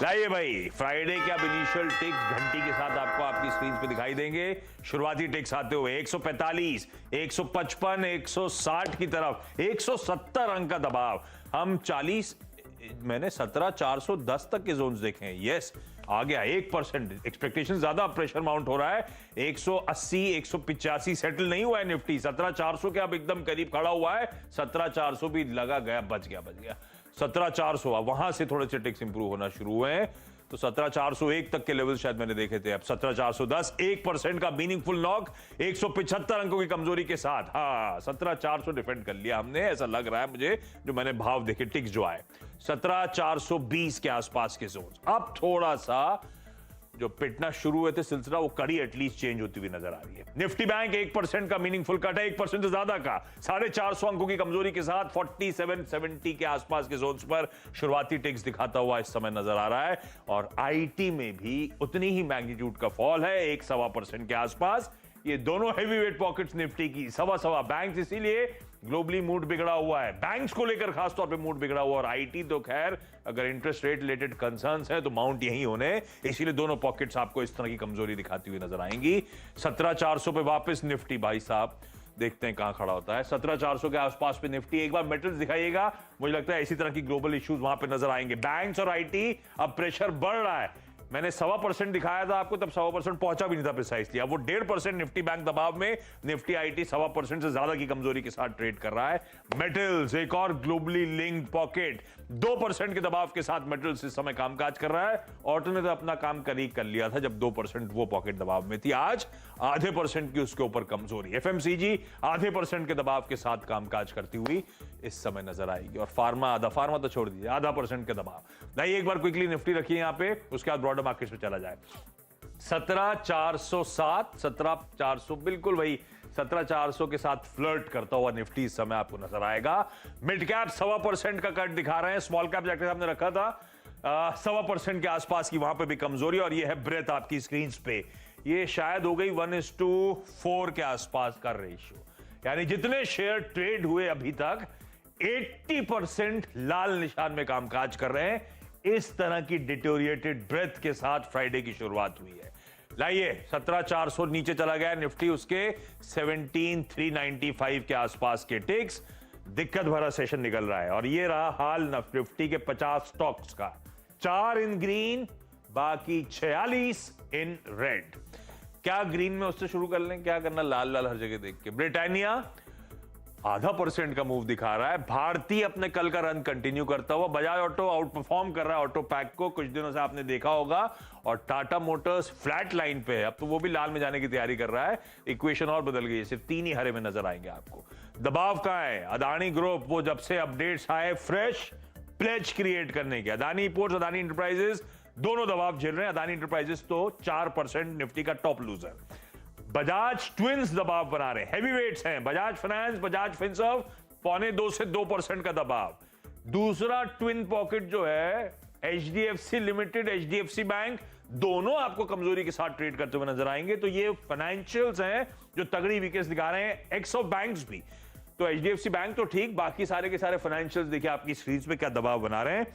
लाइए भाई, फ्राइडे के अब इनिशियल टिक्स घंटी के साथ आपको आपकी स्क्रीन पे दिखाई देंगे। शुरुआती टिक्स आते हुए 145, 155, 160 की तरफ 170 अंक का दबाव। हम 40, मैंने 17,410 तक के जोन्स देखे हैं। यस, आ गया 1%। एक्सपेक्टेशन ज्यादा, प्रेशर माउंट हो रहा है। 180, 185 सेटल नहीं हुआ है निफ्टी। 17,400 के अब एकदम करीब खड़ा हुआ है। 17,400 भी लगा गया, बच गया 17,400। अब वहां से थोड़े से टिक्स इंप्रूव होना शुरू हुए हैं। तो 17,401 तक के लेवल शायद मैंने देखे थे। अब 17,410, 1% का मीनिंगफुल नॉक 175 अंकों की कमजोरी के साथ। हाँ, 17,400 डिफेंड कर लिया हमने, ऐसा लग रहा है मुझे, जो मैंने भाव देखे टिक्स जो आए। 17,420 के आसपास के जोन। अब थोड़ा सा जो पिटना शुरू हुए थे सिलसिला, वो कड़ी एटलीस्ट चेंज होती हुई नजर आ रही है। निफ्टी बैंक 1% का मीनिंगफुल कट है, 1% से ज्यादा का। 450 अंकों की कमजोरी के साथ 4770 के आसपास के जोन्स पर शुरुआती टिक्स दिखाता हुआ इस समय नजर आ रहा है। और आईटी में भी उतनी ही मैग्नीट्यूड का फॉल है, 1-1.25% के आसपास। ये दोनों हेवीवेट पॉकेट्स निफ्टी की। 1.25 बैंक्स, इसीलिए ग्लोबली मूड बिगड़ा हुआ है। बैंक्स को लेकर खासतौर पे मूड बिगड़ा हुआ। और आईटी तो खैर, अगर इंटरेस्ट रेट रिलेटेड कंसर्न्स है तो माउंट यही होने, इसीलिए दोनों पॉकेट्स आपको इस तरह की कमजोरी दिखाती हुई नजर आएंगी। 17,400 पे वापस निफ्टी भाई साहब, देखते हैं कहां खड़ा होता है। 17,400 के आसपास पे निफ्टी। एक बार मेटल्स दिखाइएगा, मुझे लगता है इसी तरह की ग्लोबल इश्यूज वहां पे नजर आएंगे। बैंक्स और आईटी, अब प्रेशर बढ़ रहा है। मैंने 1.25% दिखाया था आपको, तब 1.25% पहुंचा भी नहीं था प्रिसाइसली। अब वो 1.5% निफ्टी बैंक दबाव में, निफ्टी आईटी 1.25% से ज्यादा की कमजोरी के साथ ट्रेड कर रहा है। मेटल्स, एक और ग्लोबली लिंक्ड पॉकेट, 2% के दबाव के साथ मेटल्स इस समय कामकाज कर रहा है। ऑटो ने तो अपना काम करीब कर लिया था जब 2% वो पॉकेट दबाव में थी। आज 0.5% की उसके ऊपर कमजोरी। एफएमसीजी 0.5% के दबाव के साथ कामकाज करती हुई इस समय नजर आएगी। और फार्मा, फार्मा तो छोड़ दीजिए, 0.5% के दबाव। नहीं, एक बार क्विकली निफ्टी रखिए यहां पे, उसके बाद ब्रॉडर मार्केट पे चला जाए। 17,407, 17,400, बिल्कुल वही 17,400 के साथ फ्लर्ट करता हुआ निफ्टी इस समय आपको नजर आएगा। मिड कैप 1.25% का कट दिखा रहे हैं। स्मॉल कैप जैसे हमने रखा था 1.25% के आसपास की, वहां पे भी कमजोरी। और ये है ब्रेथ आपकी स्क्रीन पे, ये शायद हो गई 1:4 के आसपास का रेशियो। यानी जितने शेयर ट्रेड हुए अभी तक, 80% लाल निशान में कामकाज कर रहे हैं। इस तरह की डिटोरिएटेड ब्रेथ के साथ फ्राइडे की शुरुआत हुई है। लाइए, 17,400 नीचे चला गया निफ्टी, उसके 17,395 के आसपास के टिक्स। दिक्कत भरा सेशन निकल रहा है। और ये रहा हाल निफ्टी के 50 स्टॉक्स का। 4 इन ग्रीन, बाकी 46 इन रेड। क्या ग्रीन में, उससे शुरू कर लें, क्या करना लाल लाल हर जगह देख के। ब्रिटानिया 0.5% का मूव दिखा रहा है। भारतीय अपने कल का रन कंटिन्यू करता हुआ। बजाज ऑटो आउट परफॉर्म कर रहा है ऑटो पैक को, कुछ दिनों से आपने देखा होगा। और टाटा मोटर्स फ्लैट लाइन पे है, अब तो वो भी लाल में जाने की तैयारी कर रहा है। इक्वेशन और बदल गई है, सिर्फ 3 ही हरे में नजर आएंगे आपको। दबाव कहां है? अदानी ग्रुप, वो जब से अपडेट्स आए फ्रेश प्लेज क्रिएट करने के, अदानी पोर्ट्स, अदानी इंटरप्राइजेस दोनों दबाव झेल रहे हैं। अदानी इंटरप्राइजेस तो 4% निफ्टी का टॉप लूजर। बजाज ट्विंस दबाव बना रहे हैं, हैवीवेट्स हैं। बजाज फाइनेंस, बजाज फिनसर्व 0.25 से 2% का दबाव। दूसरा ट्विन पॉकेट जो है एचडीएफसी लिमिटेड, एचडीएफसी बैंक, दोनों आपको कमजोरी के साथ ट्रेड करते हुए नजर आएंगे। तो ये फाइनेंशियल्स हैं जो तगड़ी वीकनेस दिखा रहे हैं, एक्स ऑफ बैंक्स भी। तो एचडीएफसी बैंक तो ठीक, बाकी सारे के सारे फाइनेंशियल्स देखिए आपकी स्क्रीन पे क्या दबाव बना रहे हैं।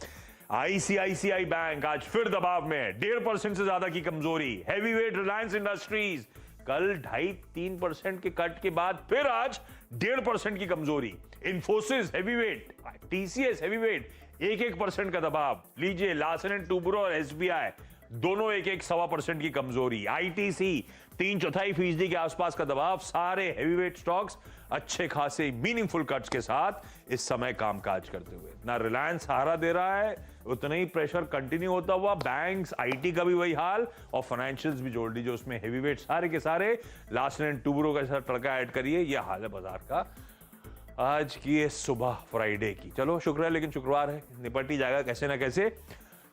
आईसीआईसीआई बैंक आज फिर दबाव में है, 1.5% से ज्यादा की कमजोरी। हैवीवेट रिलायंस इंडस्ट्रीज कल 2.5-3% के कट के बाद फिर आज 1.5% की कमजोरी। इन्फोसिस हैवीवेट, टीसीएस हैवीवेट 1% का दबाव लीजिए। लार्सन एंड टूब्रो और एसबीआई दोनों 1-1.25% की कमजोरी। आईटीसी 3/4% के आसपास का दबाव। सारे हैवीवेट स्टॉक्स अच्छे खासे मीनिंगफुल कट्स के साथ इस समय कामकाज करते हुए। ना रिलायंस सहारा दे रहा है, उतना ही प्रेशर कंटिन्यू होता हुआ। बैंक्स, आईटी का भी वही हाल, और फाइनेंशियल्स भी जोड़ लीजिए उसमें, हैवीवेट सारे के सारे। लार्सन एंड टूब्रो का साथ तड़का ऐड करिए, यह हाल है बाजार का आज की ये सुबह फ्राइडे की। चलो शुक्र है, लेकिन शुक्रवार है, निपट ही जाएगा कैसे ना कैसे।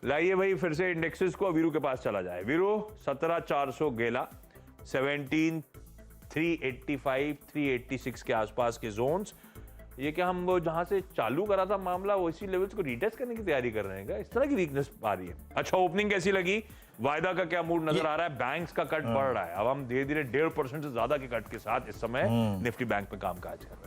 लाइए भाई फिर से इंडेक्सेस को, वीरू के पास चला जाए। वीरू 17,400 गेला, 17,385, 386 के आसपास के जोन्स। ये क्या हम वो जहां से चालू करा था मामला, वो इसी लेवल्स को रिटेस्ट करने की तैयारी कर रहे हैं क्या? इस तरह की वीकनेस आ रही है। अच्छा, ओपनिंग कैसी लगी? वायदा का क्या मूड नजर आ रहा है? बैंक्स का कट बढ़ रहा है। अब हम धीरे धीरे 1.5% से ज्यादा के कट के साथ इस समय निफ्टी बैंक में कामकाज कर रहे हैं।